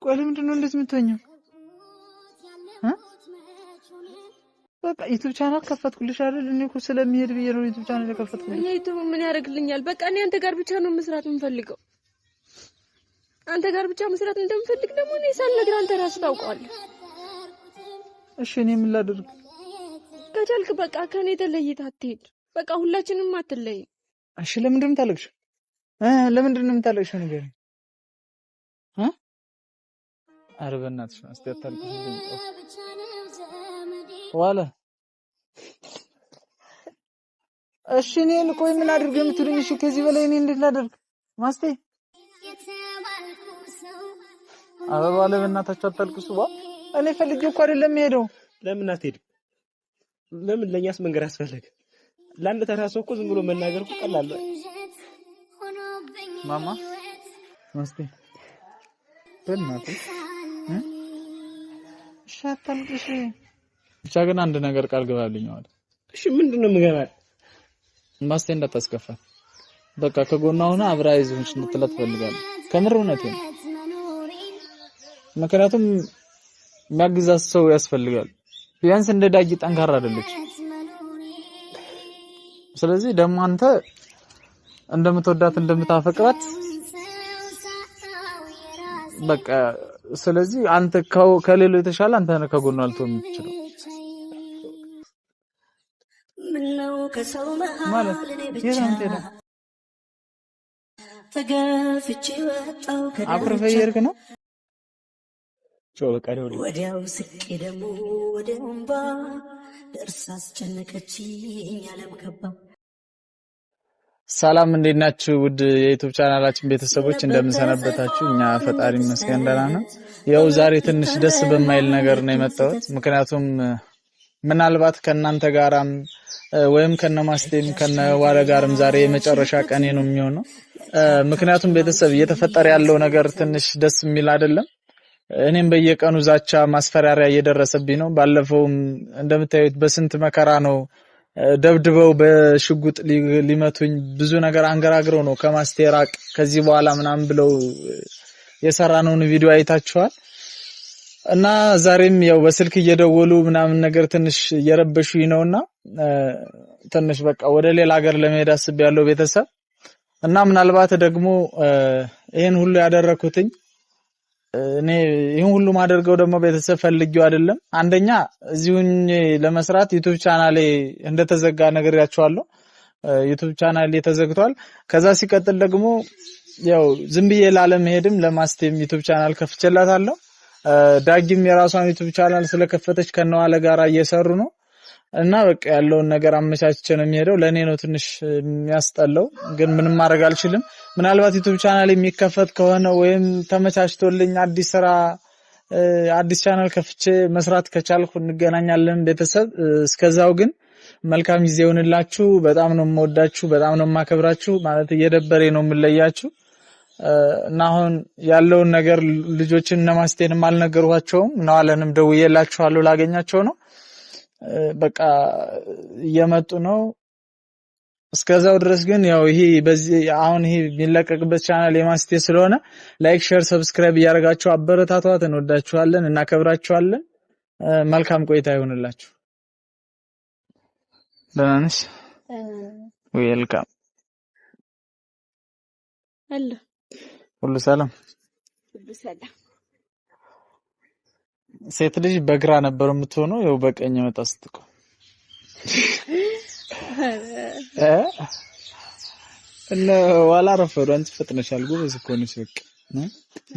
ቆይ ለምንድነው እንደዚህ የምትሆኚው? በቃ ዩቲዩብ ቻናል ከፈትኩልሽ አይደል? እኔ እኮ ስለሚሄድ ብዬ ነው ዩቲዩብ ቻናል የከፈትኩልሽ። ዩቲዩብ ምን ያደርግልኛል? በቃ እኔ አንተ ጋር ብቻ ነው መስራት የምፈልገው። አንተ ጋር ብቻ መስራት እንደምፈልግ ደግሞ እኔ ሳልነግርህ አንተ ራስህ ታውቀዋለህ። እሺ እኔ ምን ላድርግ? ከቻልክ በቃ ከኔ ተለይተህ አትሄድ። በቃ ሁላችንም አትለይ። እሺ ለምንድን ነው የምታለቅሽው? ለምንድን ነው የምታለቅሽው? ንገሪኝ። ኧረ በእናትሽ እስቲ አታልቅሽልኝ። ዋለ እሺ እኔ ቆይ ምን አድርግ የምትሉኝ? እሺ ከዚህ በላይ እኔ እንዴት ላደርግ? ማስቴ አበባ ለበእናታችሁ አታልቅሱ። እኔ ፈልጌ እኮ አይደለም የምሄደው። ለምን አትሄድም? ለምን ለኛስ መንገር አስፈለገ? ለአንድ ተራ ሰው እኮ ዝም ብሎ መናገር እኮ ቀላል ነው። ማማ ማስቴ በእናትሽ እሺ አታልቅሽ። ብቻ ግን አንድ ነገር ቃል ገባልኝ ማለት። እሺ ምንድነው የምገባል? ማስቴ እንዳታስከፋት። በቃ ከጎኗ ሆነ አብራ ይዘውሽ እንድትላት ፈልጋለሁ። ከምር እውነቴን። ምክንያቱም የሚያግዛት ሰው ያስፈልጋል። ቢያንስ እንደ ዳጊ ጠንካራ አይደለች። ስለዚህ ደግሞ አንተ እንደምትወዳት እንደምታፈቅራት በቃ ስለዚህ አንተ ከሌሎች የተሻለ አንተ ነህ ከጎኗ ልትሆን የምትችለው ማለት የዛንተ ነው። ተገፍቼ ወጣው ከአፕሮፌየርክ ነው በቃ ወዲያው ስቄ ደግሞ ወዲያውምባ ደርሳ አስጨነቀችኝ ዓለም ከባ። ሰላም እንዴት ናችሁ? ውድ የዩቲዩብ ቻናላችን ቤተሰቦች እንደምን ሰነበታችሁ? እኛ ፈጣሪ ይመስገን ደህና ነን። ያው ዛሬ ትንሽ ደስ በማይል ነገር ነው የመጣሁት። ምክንያቱም ምናልባት ከናንተ ጋራም ወይም ከነማስቴም ከነዋለ ጋርም ዛሬ የመጨረሻ ቀኔ ነው የሚሆነው። ምክንያቱም ቤተሰብ እየተፈጠረ ያለው ነገር ትንሽ ደስ የሚል አይደለም። እኔም በየቀኑ ዛቻ ማስፈራሪያ እየደረሰብኝ ነው። ባለፈውም እንደምታዩት በስንት መከራ ነው ደብድበው በሽጉጥ ሊመቱኝ ብዙ ነገር አንገራግረው ነው ከማስቴራቅ ከዚህ በኋላ ምናምን ብለው የሰራነውን ቪዲዮ አይታችኋል። እና ዛሬም ያው በስልክ እየደወሉ ምናምን ነገር ትንሽ እየረበሹኝ ነውና ትንሽ በቃ ወደ ሌላ ሀገር ለመሄድ አስቤያለሁ ቤተሰብ። እና ምናልባት ደግሞ ይሄን ሁሉ ያደረኩትኝ እኔ ይሄን ሁሉ ማደርገው ደግሞ ቤተሰብ ፈልጊው አይደለም። አንደኛ እዚሁኝ ለመስራት ዩቲዩብ ቻናሌ እንደተዘጋ ነግሬያችኋለሁ። ዩቲዩብ ቻናሌ ተዘግቷል። ከዛ ሲቀጥል ደግሞ ያው ዝም ብዬ ላለመሄድም ለማስቴም ዩቲዩብ ቻናል ከፍቼላታለሁ። ዳጊም የራሷን ዩቲዩብ ቻናል ስለከፈተች ከነዋለ ጋራ እየሰሩ ነው። እና በቃ ያለውን ነገር አመቻችቼ ነው የሚሄደው። ለኔ ነው ትንሽ የሚያስጠላው፣ ግን ምንም ማድረግ አልችልም። ምናልባት ዩቲዩብ ቻናል የሚከፈት ከሆነ ወይም ተመቻችቶልኝ አዲስ ቻናል ከፍቼ መስራት ከቻልኩ እንገናኛለን ቤተሰብ። እስከዛው ግን መልካም ጊዜ ይሁንላችሁ። በጣም ነው የምወዳችሁ፣ በጣም ነው የማከብራችሁ። ማለት እየደበሬ ነው የምለያችሁ። እና አሁን ያለውን ነገር ልጆችን እነማስቴንም አልነገርኋቸውም። ነዋለንም ደውዬላችኋለሁ ላገኛቸው ነው። በቃ እየመጡ ነው። እስከዛው ድረስ ግን ያው ይሄ በዚህ አሁን ይሄ የሚለቀቅበት ቻናል የማስቴ ስለሆነ ላይክ፣ ሼር፣ ሰብስክራይብ እያደረጋችሁ አበረታቷት። እንወዳችኋለን፣ እናከብራችኋለን። መልካም ቆይታ ይሁንላችሁ። ደህና ነሽ? ዌልካም አለ ሁሉ ሰላም፣ ሁሉ ሰላም። ሴት ልጅ በግራ ነበር የምትሆነው፣ ያው በቀኝ መጣ ስትቆ እና ዋላ ረፈዱ። አንቺ ፈጥነሻል፣ ጎበዝ እኮ ነሽ። በቃ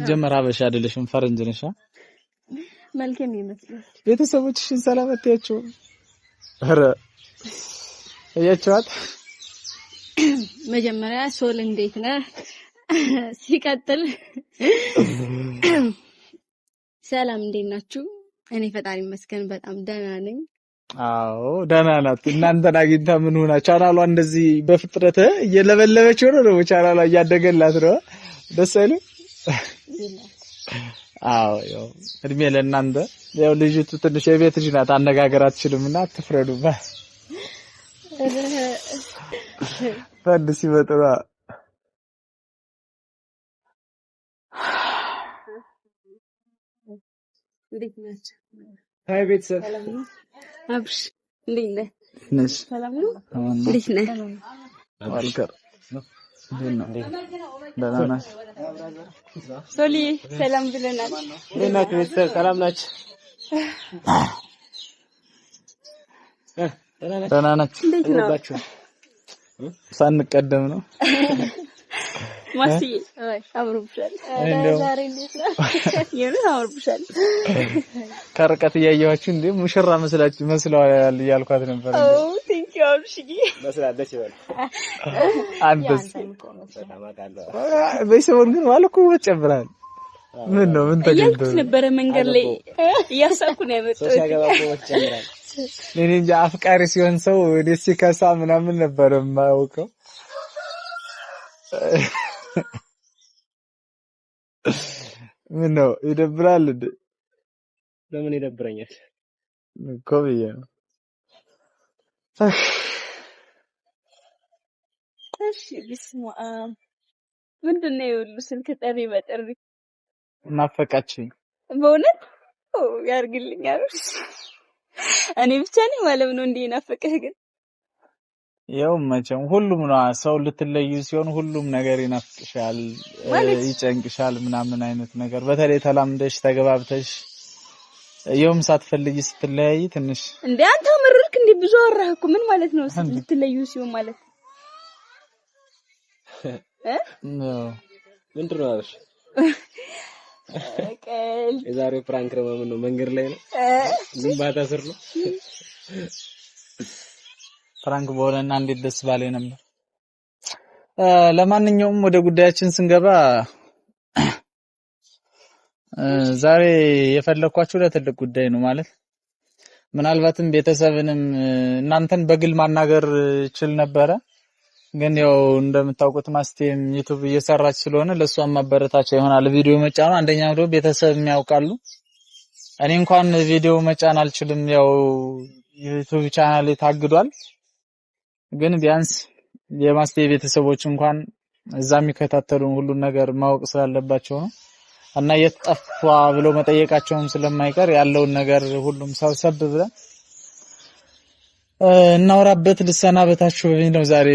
ጀመር ሀበሻ አይደለሽም፣ ፈረንጅ ነሽ። መልከም ይመስላል። ቤተሰቦችሽን ሰላም አትያቸው። ኧረ እያቸዋት መጀመሪያ ሶል እንዴት ነህ? ሲቀጥል ሰላም እንዴት ናችሁ? እኔ ፈጣሪ ይመስገን በጣም ደህና ነኝ። አዎ ደህና ናት። እናንተን አግኝታ ምን ሆና ቻናሏ እንደዚህ በፍጥረት እየለበለበች ነው ቻናሏ እያደገላት ነው። ደስ አይልም? አዎ ያው እድሜ ለእናንተ። ያው ልጅቱ ትንሽ የቤት ልጅ ናት፣ አነጋገር አትችልምና አትፍረዱባ። ፈንድ ሲመጣ እንዴት ናችሁ? ሃይ ቤተሰብ አብሽ እንዴት ነህ? ነሽ? ሰላም ነው? እንዴት ነህ? ዋልከር ደህና ነሽ? ሶሊ ሰላም ብለናል። እንዴት ናችሁ ቤተሰብ? ሰላም ናችሁ? ደህና ናችሁ? እንዴት ነው? ሳንቀደም ነው ማሲ አይ አምሮብሻል። ዛሬ እንዴት ነው? የምን አምሮብሻል? ከርቀት እያየኋችሁ እንዴ ሙሽራ መስለዋል እያልኳት ነበር። ኦ ቴንክ ዩ አብሽዬ መስላለች ይበል። አንተስ በሰሞን ግን ዋልኩ ወጨብራል። ምን ነው ምን ተገኝቶ ነበረ መንገድ ላይ እያሳኩ ነው የመጣሁት። ሶሻ ገባቆ ወጨብራል። እኔ እንጃ አፍቃሪ ሲሆን ሰው ደስ ይከሳ ምናምን ነበር የማያውቀው። ምን ነው ይደብራል እንዴ? ለምን ይደብረኛል? ኮብያ እሺ ቢስማ ምንድነው ይኸውልህ ስልክ ጠሪ በጠሪ ናፈቃችኝ በእውነት ያርግልኝ አይደል? እኔ ብቻ ነኝ ማለት ነው እንዴ ናፈቀህ ግን ያው መቼም ሁሉም ነው ሰው ልትለዩ ሲሆን ሁሉም ነገር ይናፍቅሻል ይጨንቅሻል ምናምን አይነት ነገር በተለይ ተላምደሽ ተገባብተሽ የውም ሳትፈልጊ ስትለያይ ትንሽ እንዴ አንተ አመረርክ እንዴ ብዙ አወራህ እኮ ምን ማለት ነው ልትለዩ ሲሆን ማለት ምንድን ነው አልሽ? የዛሬው ፕራንክ ነው መንገድ ላይ ነው ግንባታ ስር ነው ፍራንክ በሆነና እንዴት ደስ ባለ ነበር። ለማንኛውም ወደ ጉዳያችን ስንገባ ዛሬ የፈለኳችሁ ለትልቅ ጉዳይ ነው ማለት ምናልባትም ቤተሰብንም እናንተን በግል ማናገር ይችል ነበረ ግን ያው እንደምታውቁት ማስቴም ዩቲዩብ እየሰራች ስለሆነ ለሷም ማበረታቻ ይሆናል ቪዲዮ መጫኑ አንደኛው ደግሞ ቤተሰብ የሚያውቃሉ እኔ እንኳን ቪዲዮ መጫን አልችልም ያው ዩቲዩብ ቻናሌ ታግዷል ግን ቢያንስ የማስቴ ቤተሰቦች እንኳን እዛ የሚከታተሉን ሁሉ ነገር ማወቅ ስላለባቸው ነው እና የጠፋ ብለው መጠየቃቸውም ስለማይቀር ያለውን ነገር ሁሉም ሰብሰብ ብለን እናወራበት ልሰናበታችሁ ነው ዛሬ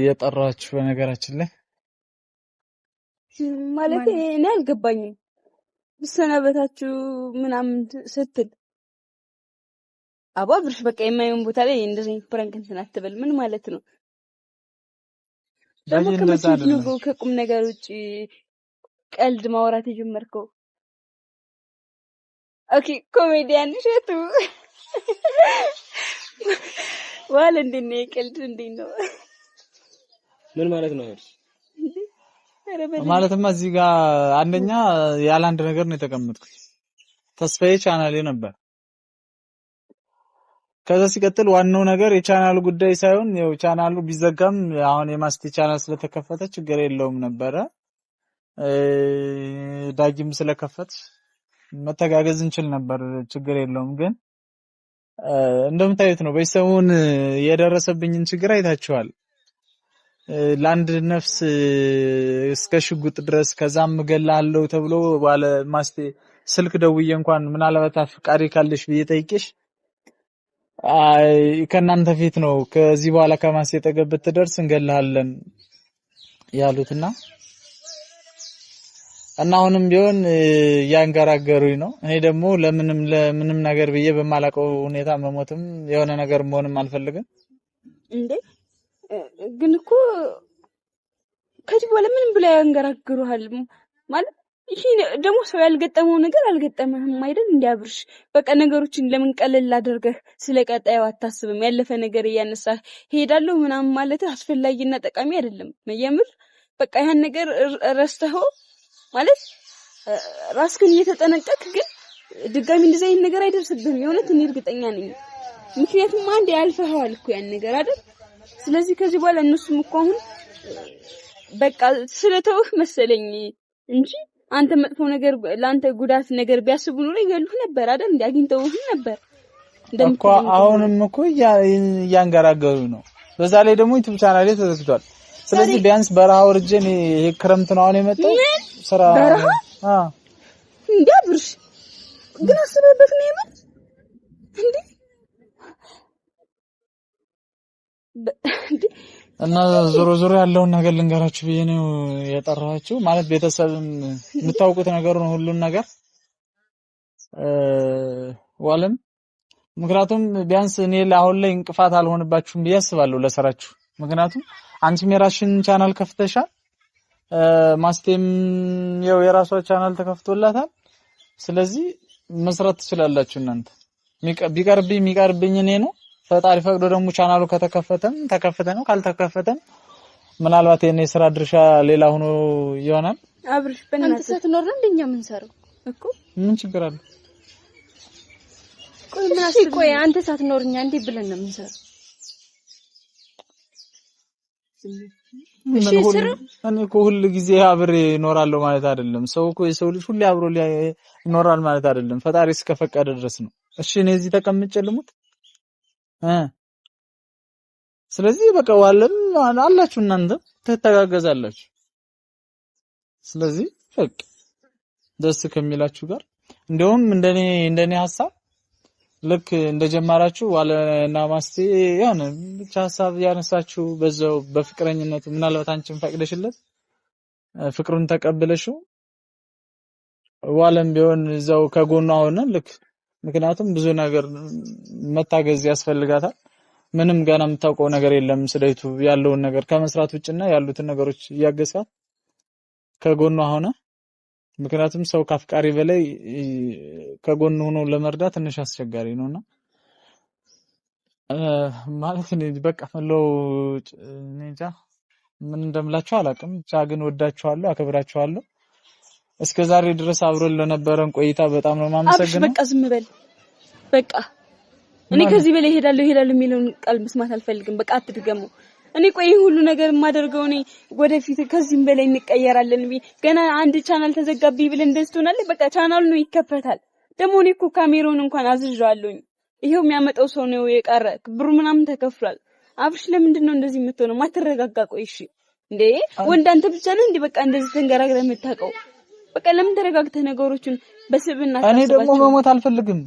የጠራችሁ በነገራችን ላይ ማለት እኔ አልገባኝም ልሰናበታችሁ ምናምን ስትል አባብርሽ በቃ የማይሆን ቦታ ላይ እንደዚህ ፕራንክ እንትን አትበል ምን ማለት ነው ደግሞ ከቁም ነገር ውጪ ቀልድ ማውራት የጀመርከው ኦኬ ኮሜዲያን እሸቱ ዋል እንደኔ ቀልድ እንደኔ ነው ምን ማለት ነው ማለትማ እዚህ ጋር አንደኛ ያለ አንድ ነገር ነው የተቀመጥኩት ተስፋዬ ቻናሌ ነበር ከዛ ሲቀጥል ዋናው ነገር የቻናሉ ጉዳይ ሳይሆን ያው ቻናሉ ቢዘጋም አሁን የማስቲ ቻናል ስለተከፈተ ችግር የለውም ነበር ዳጊም ስለከፈተ መተጋገዝ እንችል ነበር ችግር የለውም ግን እንደምታዩት ነው በሰውን የደረሰብኝን ችግር አይታችኋል ለአንድ ነፍስ እስከ ሽጉጥ ድረስ ከዛም ገላለው ተብሎ ባለ ማስቴ ስልክ ደውዬ እንኳን ምናልባት አፍቃሪ ካለሽ ብዬ ከናንተ ፊት ነው ከዚህ በኋላ ከማስቴ ተገበት ደርስ እንገላለን ያሉትና እና አሁንም ቢሆን ያንገራገሩኝ ነው እኔ ደግሞ ለምንም ነገር ብዬ በማላቀው ሁኔታ መሞትም የሆነ ነገር መሆንም አልፈልግም እንዴ ግን እኮ ከዚህ በኋላ ምንም ብላ ያንገራግሩሃል ማለት ይሄ ደግሞ ሰው ያልገጠመው ነገር አልገጠመህም አይደል እንዲያብርሽ በቃ ነገሮችን ለምን ቀለል አድርገህ ስለቀጣዩ አታስብም ያለፈ ነገር እያነሳህ ሄዳለሁ ምናምን ማለት አስፈላጊና ጠቃሚ አይደለም የምር በቃ ያን ነገር ረስተኸው ማለት ራስክን እየተጠነቀቅ ግን ድጋሚ እንደዚህ አይነት ነገር አይደርስብህም የሆነት እኔ እርግጠኛ ነኝ ምክንያቱም አንዴ ያልፈኸዋል እኮ ያን ነገር አይደል ስለዚህ ከዚህ በኋላ እነሱም እኮ አሁን በቃ ስለተውህ መሰለኝ እንጂ አንተ መጥፎ ነገር ላንተ ጉዳት ነገር ቢያስቡ ነው ይገሉህ ነበር አይደል እንዲያግኝተውህ ነበር እኮ አሁንም እኮ ያንገራገሩ ነው በዛ ላይ ደግሞ ዩቲዩብ ቻናሌ ተዘግቷል ስለዚህ ቢያንስ በረሃ ወርጄ ይሄ ክረምት ነው አሁን የመጣው ስራ እንዲያብርሽ ግን አስበ እና ዞሮ ያለውን ነገር ልንገራችሁ ብዬ ነው የጠራኋችሁ። ማለት ቤተሰብም የምታውቁት ነገር ነው ሁሉን ነገር ዋለም። ምክንያቱም ቢያንስ እኔ አሁን ላይ እንቅፋት አልሆንባችሁም ብዬ አስባለሁ ለሰራችሁ። ምክንያቱም አንቺም የራስሽን ቻናል ከፍተሻል፣ ማስቴም ያው የራሷ ቻናል ተከፍቶላታል። ስለዚህ መስራት ትችላላችሁ እናንተ። የሚቀርብኝ እኔ ነው። ፈጣሪ ፈቅዶ ደግሞ ቻናሉ ተከፈተ ነው፣ ካልተከፈተም ምናልባት የኔ ስራ ድርሻ ሌላ ሆኖ ይሆናል። አብርሽ በእናትህ ስትኖር ነው እንደኛ ምን ሰራው እኮ ምን ችግር አለ? ቆይ አንተ ሳትኖርኛ እንዴ ብለን ነው የምንሰራው? እኔ እኮ ሁሉ ጊዜ አብሬ እኖራለሁ ማለት አይደለም። ሰው እኮ የሰው ልጅ ሁሌ አብሮ ይኖራል ማለት አይደለም። ፈጣሪ እስከፈቀደ ድረስ ነው። እሺ እኔ እዚህ ተቀምጬ ልሙት? ስለዚህ በቃ ዋለም አላችሁ እናንተ ትተጋገዛላችሁ። ስለዚህ በቃ ደስ ከሚላችሁ ጋር እንደውም እንደኔ ሐሳብ ልክ እንደጀመራችሁ ዋለና ማስቴ ያን ብቻ ሐሳብ ያነሳችሁ በዛው በፍቅረኝነቱ ምናልባት አንቺን ፈቅደሽለት ፍቅሩን ተቀበለሽው ዋለም ቢሆን እዛው ከጎኗ ሆነ ልክ ምክንያቱም ብዙ ነገር መታገዝ ያስፈልጋታል። ምንም ገና የምታውቀው ነገር የለም ስለይቱ ያለውን ነገር ከመስራት ውጭና ያሉትን ነገሮች እያገዛት ከጎኗ ሆነ። ምክንያቱም ሰው ካፍቃሪ በላይ ከጎኑ ሆኖ ለመርዳት ትንሽ አስቸጋሪ ነውና ማለት ነው። በቃ ፈለው እንጃ ምን እንደምላችሁ አላውቅም። ብቻ ግን ወዳችኋለሁ፣ አከብራችኋለሁ። እስከዛሬ ድረስ አብሮን ለነበረን ቆይታ በጣም ነው ማመሰግነው። በቃ ዝም በል በቃ። እኔ ከዚህ በላይ ሄዳለሁ የሚለውን ቃል መስማት አልፈልግም። በቃ አትድገሙ። እኔ ቆይ ሁሉ ነገር የማደርገው እኔ ወደፊት ከዚህም በላይ እንቀየራለን። ገና አንድ ቻናል ተዘጋብኝ ብለን እንደዚህ ትሆናለህ። በቃ ቻናሉ ነው ይከፈታል። ደግሞ እኔ እኮ ካሜራውን እንኳን አዝዣለሁኝ። ይሄው የሚያመጣው ሰው ነው የቀረ ብሩ ምናምን ተከፍሏል። አብርሽ ለምንድን ነው እንደዚህ የምትሆነው? ማትረጋጋ ቆይ እሺ እንዴ ወንድ አንተ ብቻ ነህ እንዴ በቃ እንደዚህ ተንገራግረህ የምታውቀው? በቃ ለምን ተረጋግተህ ነገሮችን በስብና ታስባቸው? እኔ ደግሞ መሞት አልፈልግም።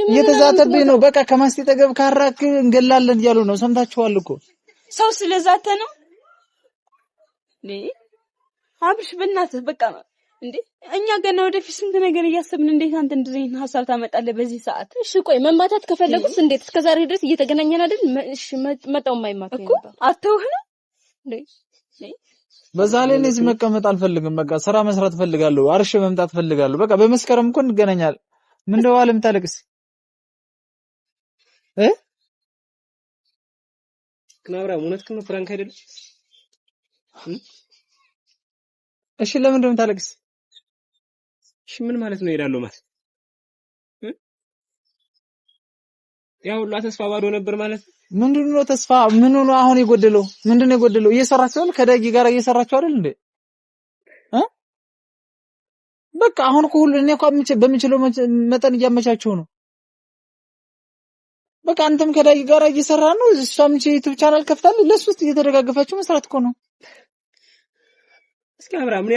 እየተዛተብኝ ነው። በቃ ከማስቴ ጠገብ ካራክ እንገላለን እያሉ ነው። ሰምታችኋል እኮ ሰው ስለዛተ ነው እንዴ? አብርሽ በእናትህ በቃ እንዴ እኛ ገና ወደፊት ስንት ነገር እያሰብን እንዴት አንተ እንደዚህ ሐሳብ ታመጣለህ በዚህ ሰዓት? እሺ ቆይ መማታት ከፈለጉስ እንዴት እስከዛሬ ድረስ እየተገናኘን አይደል? እሺ መጣው የማይማታ እኮ አተውህ ነው እንዴ? በዛ ላይ እዚህ መቀመጥ አልፈልግም። በቃ ስራ መስራት ፈልጋለሁ። አርሽ መምጣት ፈልጋለሁ። በቃ በመስከረም እኮ እንገናኛለን። ምን ደው አለም ታለቅስ ክናብራ እውነት ከነ ፍራንክ አይደለም። እሺ ለምን እንደምታለቅስ? እሺ ምን ማለት ነው ሄዳለሁ ማለት? ያው ሁሉ ተስፋ ባዶ ነበር ማለት ምንድነው? ተስፋ ምን ሆኖ አሁን የጎደለው ምንድነው? የጎደለው እየሰራችሁ አይደል? ከዳጊ ጋር እየሰራችሁ አይደል እንዴ? በቃ አሁን እኮ ሁሉ እኔ እንኳን በሚችለው መጠን እያመቻቸው ነው። በቃ አንተም ከዳጊ ጋር እየሰራ ነው። እሷም ዩቲዩብ ቻናል ከፍታለች። ለሱስ እየተደጋገፋችሁ መስራት እኮ ነው። እስኪ አብርሃም ምን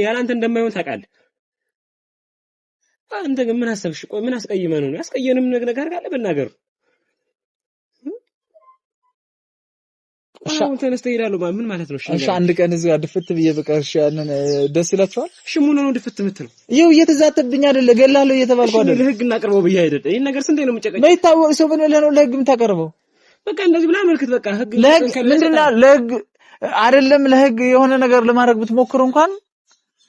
ያላንተ እንደማይሆን ታውቃለህ። አንተ ግን ምን አሰብሽ? ቆይ ምን አስቀይመህ ነው? ያስቀየንም ነገር ካለ በእናገር አሁን ተነስተህ ሄዳለሁ ምን ማለት ነው? እሺ አንድ ቀን እዚህ ድፍት ብዬ በቃ እሺ ያንን ደስ ይላችኋል? እሺ ምን ነው ድፍት የምትለው? ይኸው እየተዛተብኝ አይደለ? ገላለሁ እየተባልኩ አይደለ? ለህግ እናቀርበው ብዬ አይደል? ይሄን ነገር ስንቴ ነው የምጨቀጭ? በይታወቅ ሰው ምን ለነው ለህግ የምታቀርበው? በቃ እንደዚህ ብላ መልክት በቃ ህግ ምንድነው? ለህግ አይደለም ለህግ የሆነ ነገር ለማድረግ ብትሞክሩ እንኳን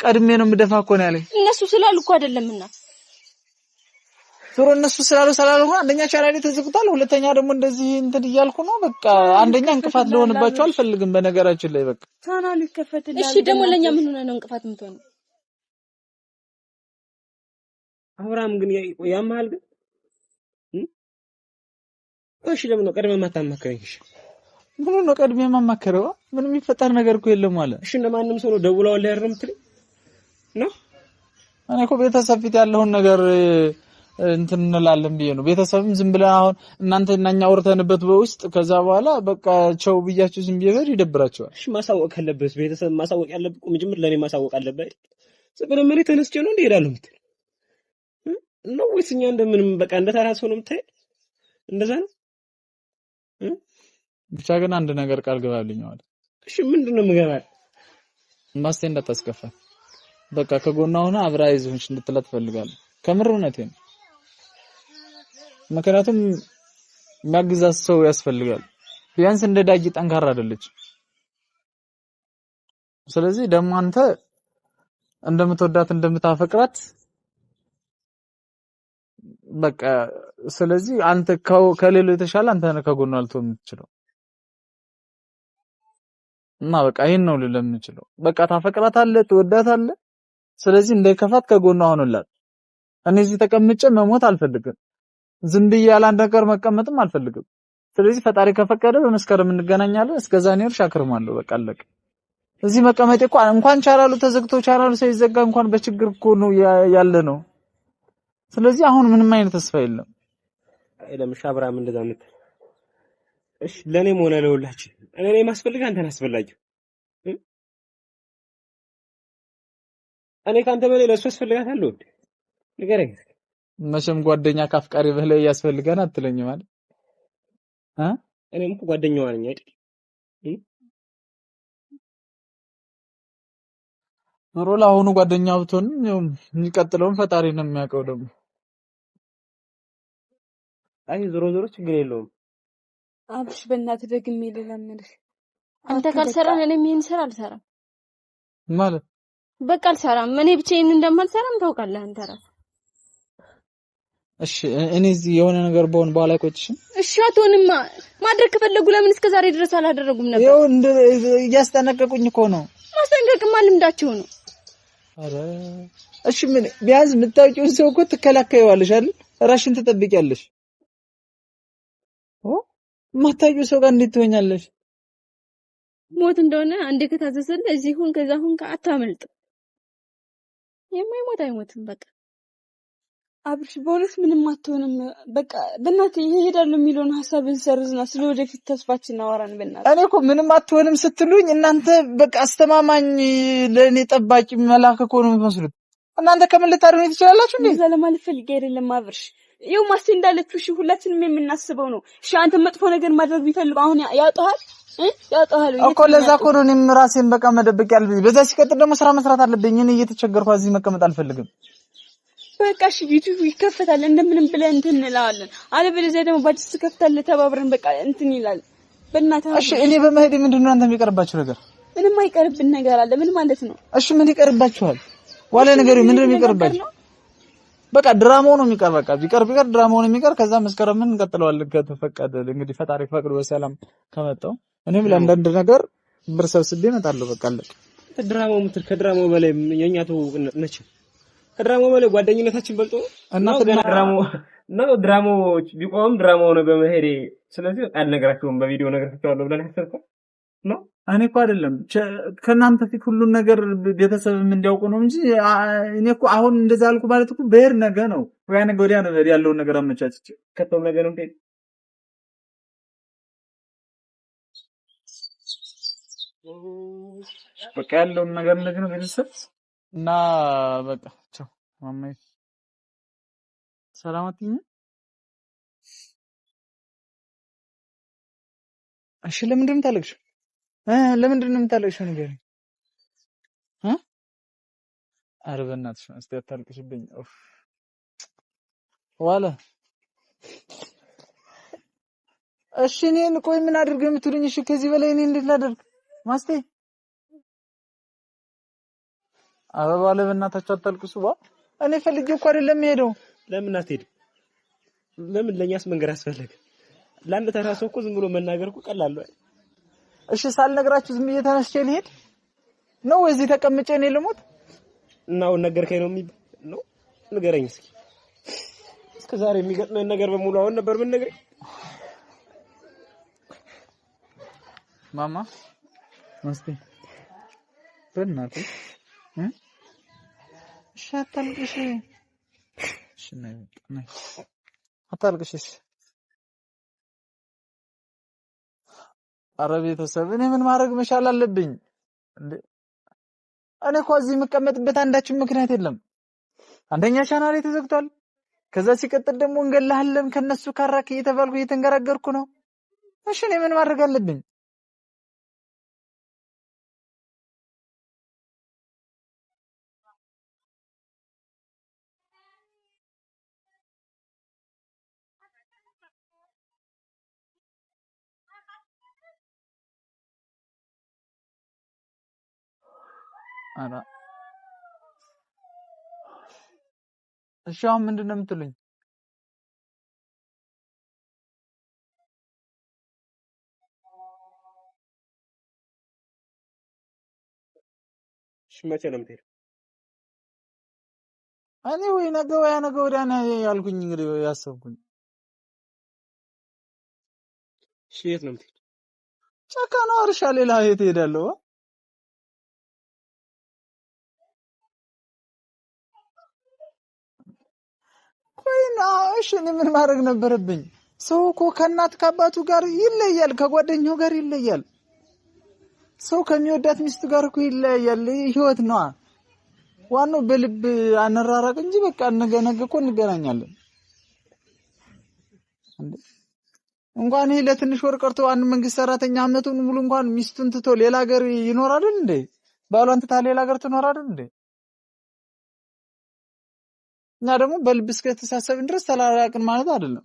ቀድሜ ነው የምደፋ እኮ ነው ያለኝ። እነሱ ስላሉ እኮ አይደለምና ዞሮ እነሱ ስላሉ አንደኛ ቻናሌ ተዘግቷል፣ ሁለተኛ ደግሞ እንደዚህ እንትን እያልኩ ነው። በቃ አንደኛ እንቅፋት ሊሆንባቸው አልፈልግም። በነገራችን ላይ በቃ ቻናሉ ይከፈትልኝ። እሺ ደግሞ ለኛ ምን ሆነ ነው እንቅፋት የምትሆነው? አብርሃም ግን ያማል ግን እሺ ለምን ነው ቀድመህ ማታማከረኝ? እሺ ምን ነው ቀድመህ ማማከረው? ምንም የሚፈጠር ነገር እኮ የለም ማለት። እሺ እንደማንም ሰው ነው ደውለው ያለው የምትለኝ ነው? እኔ እኮ ቤተሰብ ፊት ያለውን ነገር እንትን እንላለን ብዬ ነው። ቤተሰብም ዝም ብለን አሁን እናንተና እኛ አውርተንበት በውስጥ ከዛ በኋላ በቃ ቸው ብያችሁ ዝም ብዬ ይደብራቸዋል። እሺ ማሳወቅ ካለበት ቤተሰብ ማሳወቅ ያለበት ቁም ለኔ ማሳወቅ አለበት። ዝም መሬት ተነስቼ ነው እሄዳለሁ የምትል ነው ወይስ እኛ እንደምንም በቃ እንደ ተራ ሰው ነው የምታይ? እንደዛ ነው ብቻ ግን አንድ ነገር ቃል ገባልኝ ማለት። እሺ ምንድነው የምገባል? ማስቴ እንዳታስከፋት በቃ ከጎኗ ሆነ አብራ ይዘውሽ እንድትላት ፈልጋለሁ። ከምር እውነቴን። ምክንያቱም የሚያግዛት ሰው ያስፈልጋል። ቢያንስ እንደ ዳጊ ጠንካራ አይደለች። ስለዚህ ደግሞ አንተ እንደምትወዳት እንደምታፈቅራት በቃ ስለዚህ አንተ ከሌሎች የተሻለ አንተ ነህ ከጎኗ ልትሆን የምትችለው እና በቃ ይሄን ነው ልል የምችለው። በቃ ታፈቅራታለህ፣ ትወዳታለህ። ስለዚህ እንዳይከፋት ከጎኗ ሆነላት። እኔ እዚህ ተቀምጬ መሞት አልፈልግም። ዝም ብዬ ያለ አንድ ነገር መቀመጥም አልፈልግም። ስለዚህ ፈጣሪ ከፈቀደ በመስከረም እንገናኛለን። እስከዛ እኔ እርሻክርማለሁ። በቃ አለቀ። እዚህ መቀመጤ እንኳን ቻናሉ ተዘግቶ ቻናሉ ሳይዘጋ እንኳን በችግር እኮ ነው ያለ ነው። ስለዚህ አሁን ምንም አይነት ተስፋ የለም። አይደለም ሻብራም እንደዛ ምት እሺ ለኔም ሆነ ለሁላችን እኔ ማስፈልግ አንተን አስፈልጋለሁ። እኔ ካንተ በላይ ለሱ አስፈልጋታለሁ። ንገረኝ። መቼም ጓደኛ ካፍቃሪ በላይ ያስፈልጋን አትለኝ ማለት እኔም እኮ ጓደኛዋ ነኝ አይደል? ኑሮ ለአሁኑ ጓደኛ ብትሆን የሚቀጥለውን ፈጣሪ ነው የሚያውቀው። ደግሞ አይ ዞሮ ችግር የለውም። አብሽ በእናትህ ደግሜ ልለምንሽ። አንተ ካልሰራህ እኔም ይሄን ስራ አልሰራም ማለት በቃ አልሰራም። እኔ ብቻዬን እንደማልሰራም ታውቃለህ አንተ ራስህ። እሺ እኔ እዚህ የሆነ ነገር በሆን በኋላ አይቆጭሽም? እሺ አትሆንማ። ማድረግ ከፈለጉ ለምን እስከዛሬ ድረስ አላደረጉም ነበር? ይኸው እያስጠነቀቁኝ እኮ ነው። ማስጠንቀቅማ ልምዳቸው ነው። አረ እሺ ምን ቢያንስ የምታውቂውን ሰው እኮ ትከላከይዋለሽ አይደል? ራስሽን ትጠብቂያለሽ። የማታውቂው ሰው ጋር እንዴት ትሆኛለሽ? ሞት እንደሆነ አንዴ ከታዘዘልህ እዚህ ሁን ከዛ ሁን አታመልጥ። የማይሞት አይሞትም በቃ። አብርሽ በእውነት ምንም አትሆንም። በቃ በእናትህ ይሄዳሉ የሚለውን ሐሳብን ሰርዝና ስለወደፊት ተስፋችን እናወራን። በእናትህ እኔ እኮ ምንም አትሆንም ስትሉኝ እናንተ በቃ አስተማማኝ ለኔ ጠባቂ መላክ እኮ ነው የምትመስሉት። እናንተ ከምን ልታድኑ ትችላላችሁ እንዴ? እዛ ለማለት ፈልጌ አይደለም አብርሽ። ይኸው ማስቴ እንዳለችው እሺ ሁላችንም የምናስበው ነው። እሺ አንተ መጥፎ ነገር ማድረግ ቢፈልግ አሁን ያውጣሃል እኮ። ለዛ እኮ ነው እኔም ራሴን በቃ መደበቅ ያለብኝ። በዛ ሲቀጥል ደግሞ ስራ መስራት አለብኝ። እኔ እየተቸገርኩ እዚህ መቀመጥ አልፈልግም። በቃ እሺ ዩቲዩብ ይከፈታል እንደምንም ብለን እንትን እንላለን። አለበለዚያ ደግሞ ባጅስ ትከፍታለህ ተባብረን በቃ እንትን ይላል። በእናትህ እሺ እኔ በመሄድ ምንድነው አንተ የሚቀርባችሁ ነገር? ምንም አይቀርብን ነገር አለ። ምን ማለት ነው? እሺ ምን ይቀርባችኋል? ዋለ ነገር ምንድነው የሚቀርባችሁ? በቃ ድራማው ነው የሚቀር። በቃ ቢቀር ድራማው ነው የሚቀር። ከዛ መስከረምን እንቀጥለዋለን ከተፈቀደ እንግዲህ ፈጣሪ ፈቅዶ በሰላም ከመጣው እኔም ለአንዳንድ ነገር ብር ሰብስቤ እመጣለሁ። በቃ አለቀ። ከድራማው በላይ የኛ ትውውቅ ነች። ከድራማው በላይ ጓደኝነታችን በልጦ እና ድራማዎች ቢቆም ድራማው ነው በመሄዴ። ስለዚህ አልነግራችሁም በቪዲዮ ነግራችኋለሁ ብለን አሰብኩ ነው። እኔ እኮ አይደለም ከናንተ ፊት ሁሉን ነገር ቤተሰብም እንዲያውቁ ነው እንጂ እኔ እኮ አሁን እንደዛ አልኩ ማለት እኮ በሄድ ነገ ነው ወይ ነገ ወዲያ ነው ያለውን ነገር አመቻችቼ ከተው ነገር ነው እንዴ? በቃ ያለውን ነገር እንደዚህ ነው ቤተሰብ እና በቃ ቻው ማማዬ ሰላም አትይኝ። እሺ ለምንድን ነው የምታለቅሽው? ለምንድን ነው የምታለቅሽው? ንገሪኝ። ኧረ በእናትሽ እስቲ አታልቅሽብኝ። ዋለ እሺ እኔን ቆይ ምን አድርገህ የምትሉኝ? እሺ ከዚህ በላይ እኔ እንዴት ላደርግ? ማስቴ አበባ ለበእናታችሁ አታልቅሱ። እኔ ፈልጌ እኮ አይደለም የምሄደው። ለምን አትሄድ? ለምን ለኛስ መንገር አስፈለገ? ለአንድ ተራ ሰው እኮ ዝም ብሎ መናገር እኮ ቀላል ነው። እሺ ሳልነግራችሁ ዝም ብዬ ተነስቼ ልሄድ ነው? እዚህ ተቀምጬ እኔ ልሞት? እናው ነገርከኝ ነው የሚባል ነው? ንገረኝ እስኪ። እስከ ዛሬ የሚገጥመን ነገር በሙሉ አሁን ነበር ምን ነገር? ማማ ማስቴ በእናትህ እሺ አታልቅሽ። እሺ ነይ አታልቅሽ። ኧረ ቤተሰብ እኔ ምን ማድረግ መቻል አለብኝ እንዴ? እኔ እኮ እዚህ የምቀመጥበት አንዳችም ምክንያት የለም። አንደኛ ቻናሌ ተዘግቷል። ከዛ ሲቀጥል ደግሞ እንገላለን ከነሱ ካራክ እየተባልኩ እየተንገራገርኩ ነው። እሺ እኔ ምን ማድረግ አለብኝ? አራ እሺ አሁን ምንድነው የምትሉኝ? እሺ መቼ ነው የምትሄደው? እኔ ወይ ነገ ወዲያ ነው ያልኩኝ እንግዲህ ያሰብኩኝ። እሺ የት ነው የምትሄደው? ጫካ ነው እርሻ፣ ሌላ የት እሄዳለሁ? ቆይና እሺ እኔ ምን ማድረግ ነበረብኝ? ሰው እኮ ከእናት ከአባቱ ጋር ይለያል፣ ከጓደኛው ጋር ይለያል። ሰው ከሚወዳት ሚስቱ ጋር እኮ ይለያል። ህይወት ነዋ። ዋናው በልብ አንራራቅ እንጂ በቃ ነገ እኮ እንገናኛለን። እንኳን ይሄ ለትንሽ ወር ቀርቶ አንድ መንግስት ሰራተኛ አመቱን ሙሉ እንኳን ሚስቱን ትቶ ሌላ ሀገር ይኖራል እንዴ? ባሏን ትታ ሌላ ሀገር ትኖራል እንዴ? እና ደግሞ በልብ እስከተሳሰብን ድረስ ተላላቅን ማለት አይደለም።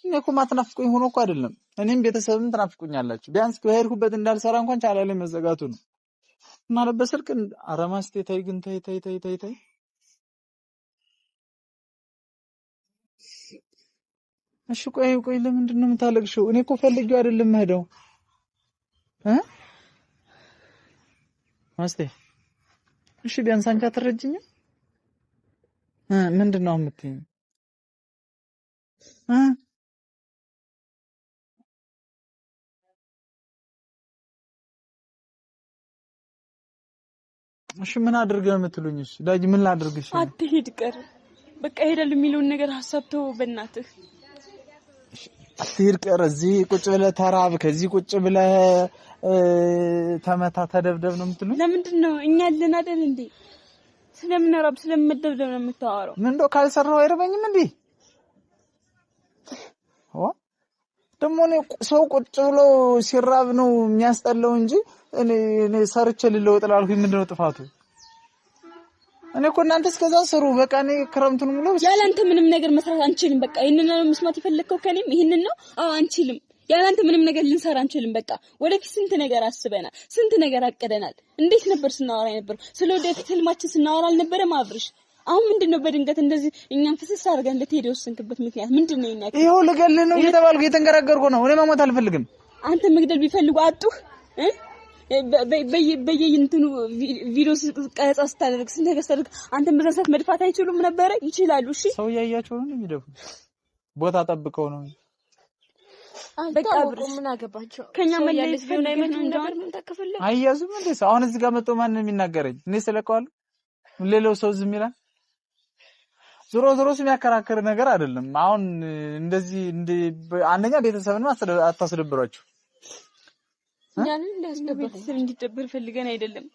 እኔ እኮ ማትናፍቁኝ ሆኖ እኮ አይደለም። እኔም ቤተሰብም ትናፍቁኛላችሁ። ቢያንስ በሄድኩበት እንዳልሰራ እንኳን ቻናሌ መዘጋቱ ነው። ማለት በስልክ አረማስቴ ታይ ግን ታይ እሺ ቆይ ለምንድን ነው የምታለቅሽው? እኔ እኮ ፈልጌው አይደለም የምሄደው ማስቴ። እሺ ቢያንስ አንቺ አትረጅኝም? ምንድን ነው የምትይኝ? እሺ ምን አድርገህ የምትሉኝስ? ዳጊ ምን ላድርግሽ? አትሄድ ቀር በቃ ሄዳለሁ የሚለውን ነገር ሐሳብ ተው በእናትህ። አትሄድ ቀር እዚህ ቁጭ ብለህ ተራብ፣ ከዚህ ቁጭ ብለህ ተመታ ተደብደብ ነው የምትሉኝ? ለምንድን ነው እኛ አለን አይደል እንዴ? ስለምንራብ ስለምደብደብ ነው የምታወራው? ምን እንደው ካልሰራው አይረበኝም እንዴ? ደግሞ እኔ ሰው ቁጭ ብሎ ሲራብ ነው የሚያስጠላው እንጂ እኔ ሰርቼ ልለውጥ ላልኩኝ ምንድነው ጥፋቱ? እኔ እኮ እናንተ እስከዛ ስሩ በቃ እኔ ክረምቱን ሙሉ ያላንተ ምንም ነገር መስራት አንችልም። በቃ ይሄንን ነው መስማት የፈለከው ከኔም ይሄንን ነው? አዎ አንችልም። ያላንተ ምንም ነገር ልንሰራ አንችልም። በቃ ወደፊት ስንት ነገር አስበናል፣ ስንት ነገር አቀደናል። እንዴት ነበር ስናወራ ነበር? ስለ ወደፊት ህልማችን ስናወራ አልነበረም አብርሽ? አሁን ምንድነው በድንገት እንደዚህ እኛን ፍስስ አድርገን እንድትሄድ የወሰንክበት ምክንያት ምንድነው? ይሄው ልገልህ ነው እየተባልኩ እየተንገራገርኩ ነው። እኔ መሞት አልፈልግም። አንተ መግደል ቢፈልጉ አጡህ በየእንትኑ ቪዲዮ ቀረጻ ስታደርግ ስንት ነገር ስታደርግ አንተ መዘንሳት መድፋት አይችሉም ነበር? ይችላሉ። እሺ ሰው ያያቸው ነው የሚደፉ ቦታ ጠብቀው ነው። በቃ ምን አገባቸው? ከኛ መለየት ቢሆን አይመጣም እንደው አያዙም እንዴ? አሁን እዚህ ጋር መጥቶ ማን ነው የሚናገረኝ? እኔ ስለቀዋለሁ ሌላው ሰው ዝም ይላል። ዞሮ የሚያከራክር ነገር አይደለም። አሁን እንደዚህ አንደኛ ቤተሰብን አታስደብሯቸው። ያንን ቤተሰብ እንዲደበር ፈልገን አይደለም።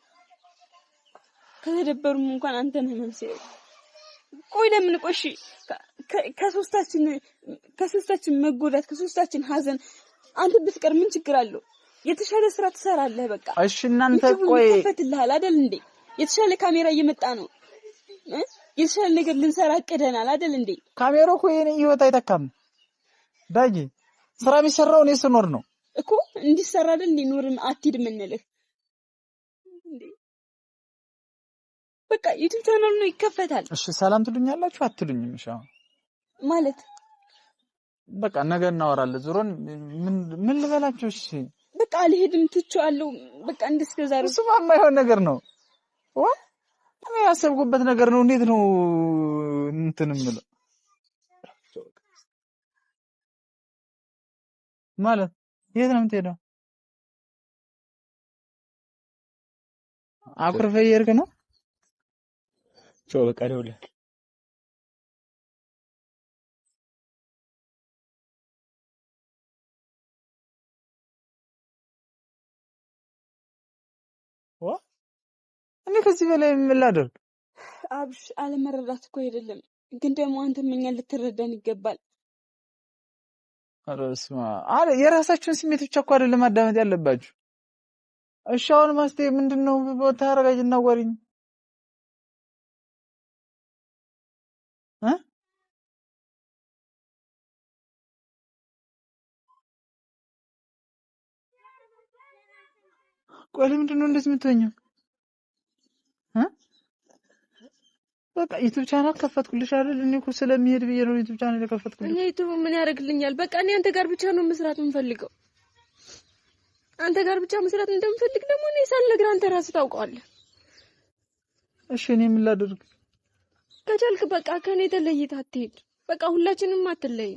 ከተደበሩም እንኳን አንተ ነህ መንስኤው። ቆይ ለምን ቆሺ ከሶስታችን መጎዳት ከሶስታችን ሀዘን አንተ ብትቀር ምን ችግር አለው? የተሻለ ስራ ትሰራለህ። በቃ እሺ እናንተ ቆይ ይፈትልሃል አይደል እንዴ? የተሻለ ካሜራ እየመጣ ነው። የተሻለ ነገር ልንሰራ አቅደናል አይደል እንዴ? ካሜራው እኮ የኔ ህይወት አይተካም ዳጊ። ስራ የሚሰራው እኔ ስኖር ነው እኮ እንዲሰራ አይደል እንዴ? ኖርም አትሂድ ምንልህ እንዴ? በቃ ዩቲዩብ ቻናል ነው ይከፈታል። እሺ ሰላም ትሉኛላችሁ አትሉኝም? እሺ ማለት በቃ ነገ እናወራለን። ዞሮን ምን ልበላችሁ? እሺ በቃ አልሄድም ትቼዋለሁ። በቃ እንደስከዛሩ እሱማ የማይሆን ነገር ነው። እኔ ያሰብኩበት ነገር ነው። እንዴት ነው እንትን የምለው ማለት የት ነው የምትሄደው? አኩርፈህ እየሄድክ ነው? ጮህ በቃ ደውልልህ። እኔ ከዚህ በላይ ምን ላደርግ? አብሽ አለመረዳት እኮ አይደለም፣ ግን ደግሞ አንተም እኛን ልትረዳን ይገባል። ኧረ በስመ አብ የራሳችሁን ስሜት ብቻ እኮ አይደለም ማዳመጥ ያለባችሁ። እሺ አሁን ማስቴ ምንድነው ተረጋጅና ወሪኝ እ ቆይ ለምንድነው እንደዚህ የምትሆኚው? በቃ ዩቲዩብ ቻናል ከፈትኩልሽ አይደል? እኔ እኮ ስለሚሄድ ብዬ ነው ዩቲዩብ ቻናል የከፈትኩልሽ። እኔ ዩቲዩብ ምን ያደርግልኛል? በቃ እኔ አንተ ጋር ብቻ ነው መስራት የምፈልገው። አንተ ጋር ብቻ መስራት እንደምፈልግ ደግሞ እኔ ሳልነግርህ አንተ ራስህ ታውቀዋለህ። እሺ እኔ ምን ላድርግ? ከቻልክ በቃ ከኔ ተለይተህ አትሄድ። በቃ ሁላችንም አትለይ።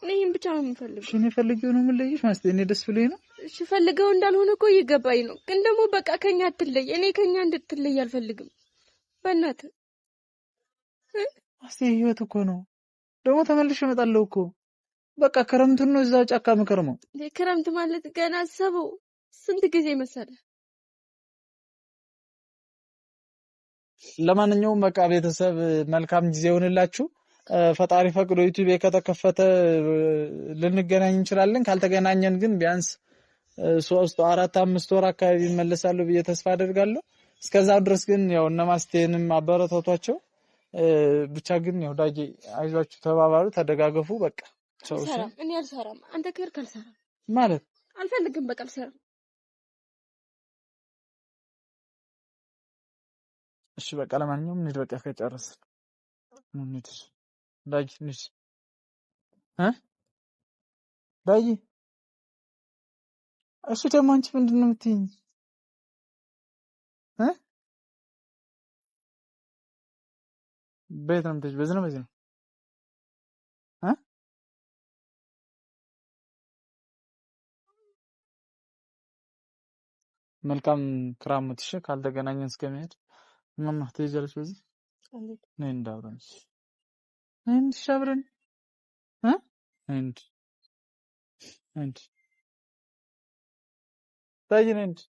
እኔ ይሄን ብቻ ነው የምፈልገው። እሺ እኔ ፈልጌው ነው የምለይሽ ማስቴ። እኔ ደስ ብሎኝ ነው። እሺ ፈልገው እንዳልሆነ እኮ ይገባኝ ነው፣ ግን ደግሞ በቃ ከኛ አትለይ። እኔ ከኛ እንድትለይ አልፈልግም። በእናትህ ማስቴ ህይወት እኮ ነው። ደግሞ ተመልሼ እመጣለሁ እኮ። በቃ ክረምቱን ነው እዛው ጫካ የምከርመው። ክረምት ማለት ገና አሰበው ስንት ጊዜ መሰለህ። ለማንኛውም በቃ ቤተሰብ መልካም ጊዜ ይሆንላችሁ። ፈጣሪ ፈቅዶ ዩቲዩብ ከተከፈተ ልንገናኝ እንችላለን። ካልተገናኘን ግን ቢያንስ 3 4 5 ወር አካባቢ ይመለሳለሁ ብዬ ተስፋ አደርጋለሁ። እስከዛው ድረስ ግን ያው እነ ማስቴንም አበረታቷቸው። ብቻ ግን ያው ዳጊ አይዟችሁ፣ ተባባሉ፣ ተደጋገፉ። በቃ እኔ አልሰራም። አንተ ከሄድክ አልሰራም ማለት አልፈልግም። በቃ አልሰራም። እሺ በቃ ለማንኛውም እንሂድ። በቃ ከጨረስን እንሂድ። ዳጊ እንሂድ ዳጊ። እሺ ደግሞ አንቺ ምንድን ነው የምትይኝ? ቤት ነው የምትሄጂው? በዚህ ነው በዚህ ነው መልካም ክራምት። እሺ ካልተገናኘን እስከሚሄድ ማማ ትሄጃለሽ በዚህ ነይ እንዳብረን እንድ ሻብረን እንድ ታይን እንድ